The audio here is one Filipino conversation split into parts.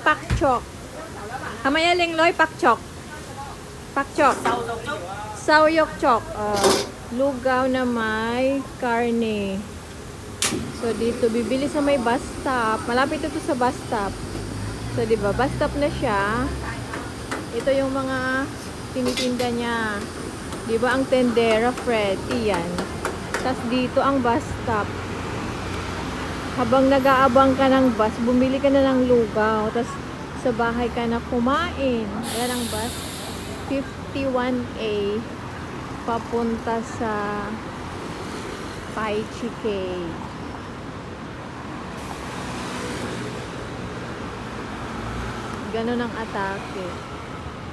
pak chok. Hamayaling loy pak chok. Pak chok. Sawyok chok. Lugaw na may karne. So dito bibili sa may bus stop. Malapit ito sa bus stop. So di ba, bus stop na siya. Ito yung mga tinitinda niya. Di ba ang tendera, Fred? Iyan. Tapos dito ang bus stop. Habang nag-aabang ka ng bus, bumili ka na ng lugaw. Tapos sa bahay ka na kumain. Ayan ang bus. 51A. Papunta sa Pai Chike. Ganon ang atake.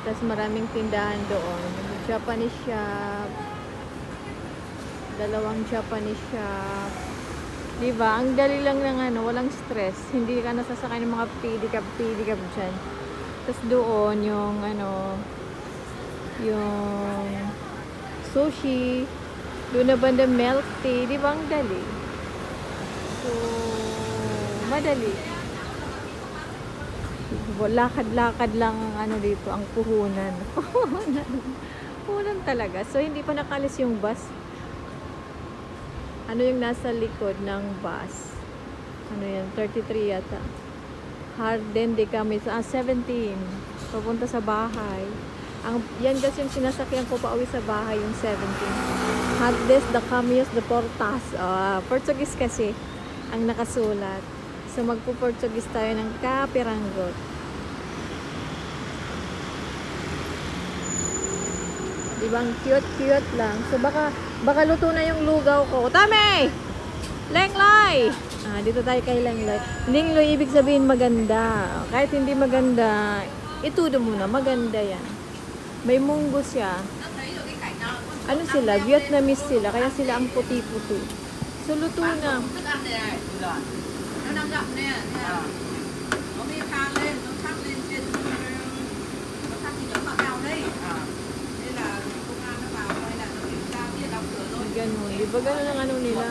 Tapos maraming tindahan doon. Japanese shop. Dalawang Japanese shop. Diba? Ang dali lang ng ano, walang stress. Hindi ka nasasakay ng mga pedicab dyan. Tapos doon yung ano, yung sushi. Doon na banda milk tea. Diba? Ang dali. So, madali. Lakad-lakad lang ang ano dito, ang puhunan. Puhunan talaga. So, hindi pa nakalis yung bus. Ano yung nasa likod ng bus? Ano yan? 33 yata. Harden de kami. 17. Papunta sa bahay. Yan kasi yung sinasakyan ko pa uwi sa bahay, yung 17. Hardes de Camios de Portas. Portuguese kasi ang nakasulat. So, magpo-Portuguese tayo ng Kapiranggot. Ibang cute lang. So, baka luto na yung lugaw ko. Tame! Lenglay! Dito tayo kay Lenglay. Lenglay, ibig sabihin maganda. Kahit hindi maganda, itudo mo na. Maganda yan. May munggo siya. Ano sila? Vietnamese sila. Kaya sila ang puti-puti. So, luto na. Nó đang gặm nè, có cái than lên, nó thắt lên trên, nó thắt thì nhấn vào cao đây. Đây là công an nó vào đây là nó kiểm tra kia đóng cửa rồi. Ganun. Di ba ganun ang ano nila?